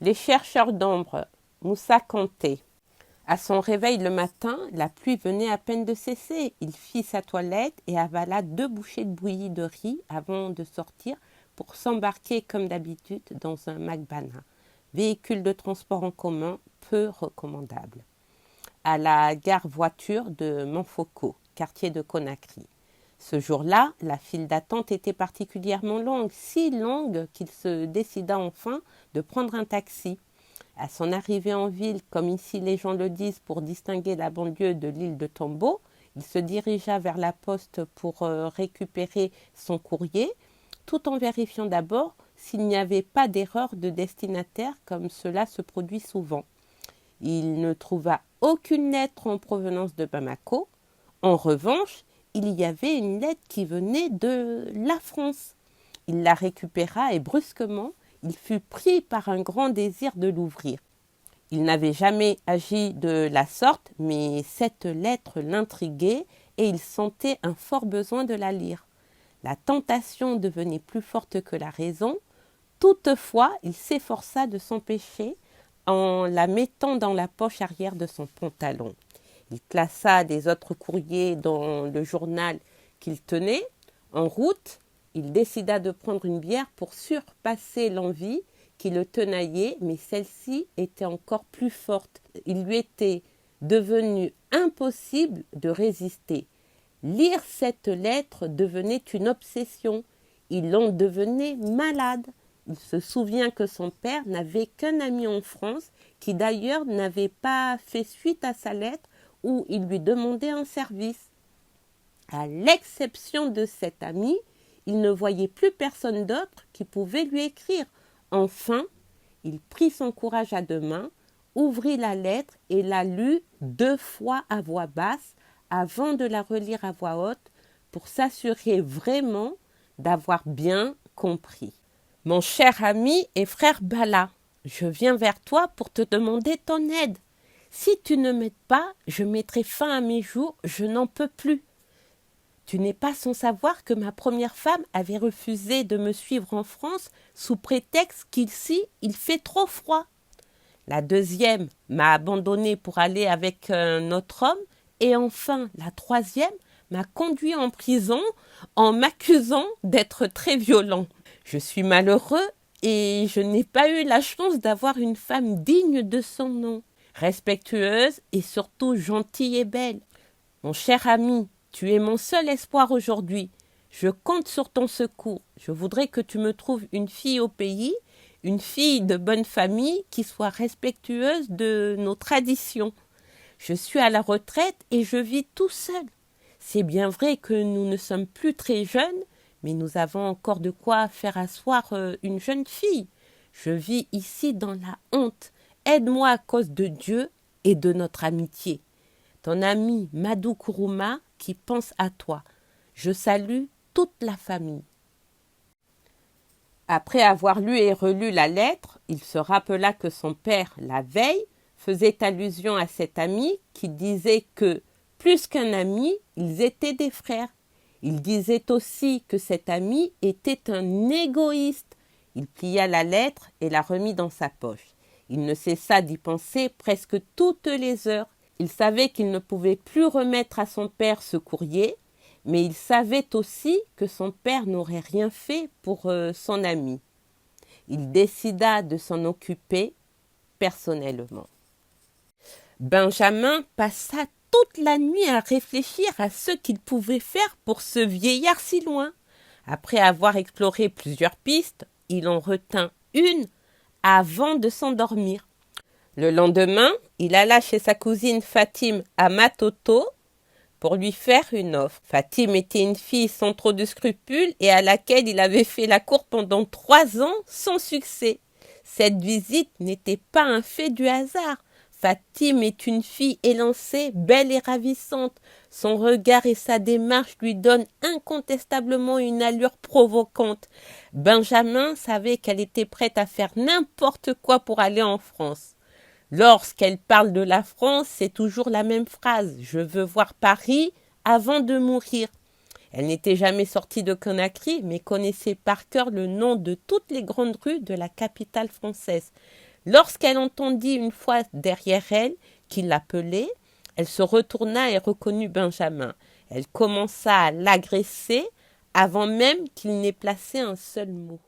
Les chercheurs d'ombre, Moussa Kanté. À son réveil le matin, la pluie venait à peine de cesser. Il fit sa toilette et avala 2 bouchées de bouillie de riz avant de sortir pour s'embarquer comme d'habitude dans un Mac-Bana, véhicule de transport en commun peu recommandable, à la gare voiture de Montfaucon, quartier de Conakry. Ce jour-là, la file d'attente était particulièrement longue, si longue qu'il se décida enfin de prendre un taxi. À son arrivée en ville, comme ici les gens le disent pour distinguer la banlieue de l'île de Tombeau, il se dirigea vers la poste pour récupérer son courrier, tout en vérifiant d'abord s'il n'y avait pas d'erreur de destinataire comme cela se produit souvent. Il ne trouva aucune lettre en provenance de Bamako. En revanche, il y avait une lettre qui venait de la France. Il la récupéra et brusquement, il fut pris par un grand désir de l'ouvrir. Il n'avait jamais agi de la sorte, mais cette lettre l'intriguait et il sentait un fort besoin de la lire. La tentation devenait plus forte que la raison. Toutefois, il s'efforça de s'empêcher en la mettant dans la poche arrière de son pantalon. Il classa les autres courriers dans le journal qu'il tenait. En route, il décida de prendre une bière pour surpasser l'envie qui le tenaillait, mais celle-ci était encore plus forte. Il lui était devenu impossible de résister. Lire cette lettre devenait une obsession. Il en devenait malade. Il se souvient que son père n'avait qu'un ami en France qui d'ailleurs n'avait pas fait suite à sa lettre où il lui demandait un service. À l'exception de cet ami, il ne voyait plus personne d'autre qui pouvait lui écrire. Enfin, il prit son courage à 2 mains, ouvrit la lettre et la lut 2 fois à voix basse avant de la relire à voix haute pour s'assurer vraiment d'avoir bien compris. Mon cher ami et frère Bala, je viens vers toi pour te demander ton aide. Si tu ne m'aides pas, je mettrai fin à mes jours, je n'en peux plus. Tu n'es pas sans savoir que ma première femme avait refusé de me suivre en France sous prétexte qu'ici, il fait trop froid. La deuxième m'a abandonné pour aller avec un autre homme. Et enfin, la troisième m'a conduit en prison en m'accusant d'être très violent. Je suis malheureux et je n'ai pas eu la chance d'avoir une femme digne de son nom, respectueuse et surtout gentille et belle. Mon cher ami, tu es mon seul espoir aujourd'hui. Je compte sur ton secours. Je voudrais que tu me trouves une fille au pays, une fille de bonne famille qui soit respectueuse de nos traditions. Je suis à la retraite et je vis tout seul. C'est bien vrai que nous ne sommes plus très jeunes, mais nous avons encore de quoi faire asseoir une jeune fille. Je vis ici dans la honte. Aide-moi à cause de Dieu et de notre amitié. Ton ami Madou Kourouma qui pense à toi. Je salue toute la famille. Après avoir lu et relu la lettre, il se rappela que son père, la veille, faisait allusion à cet ami qui disait que, plus qu'un ami, ils étaient des frères. Il disait aussi que cet ami était un égoïste. Il plia la lettre et la remit dans sa poche. Il ne cessa d'y penser presque toutes les heures. Il savait qu'il ne pouvait plus remettre à son père ce courrier, mais il savait aussi que son père n'aurait rien fait pour son ami. Il décida de s'en occuper personnellement. Benjamin passa toute la nuit à réfléchir à ce qu'il pouvait faire pour ce vieillard si loin. Après avoir exploré plusieurs pistes, il en retint une avant de s'endormir. Le lendemain, il alla chez sa cousine Fatime à Matoto pour lui faire une offre. Fatime était une fille sans trop de scrupules et à laquelle il avait fait la cour pendant 3 ans sans succès. Cette visite n'était pas un fait du hasard. Fatime est une fille élancée, belle et ravissante. Son regard et sa démarche lui donnent incontestablement une allure provocante. Benjamin savait qu'elle était prête à faire n'importe quoi pour aller en France. Lorsqu'elle parle de la France, c'est toujours la même phrase. Je veux voir Paris avant de mourir. Elle n'était jamais sortie de Conakry, mais connaissait par cœur le nom de toutes les grandes rues de la capitale française. Lorsqu'elle entendit une fois derrière elle qu'il l'appelait, elle se retourna et reconnut Benjamin. Elle commença à l'agresser avant même qu'il n'ait placé un seul mot.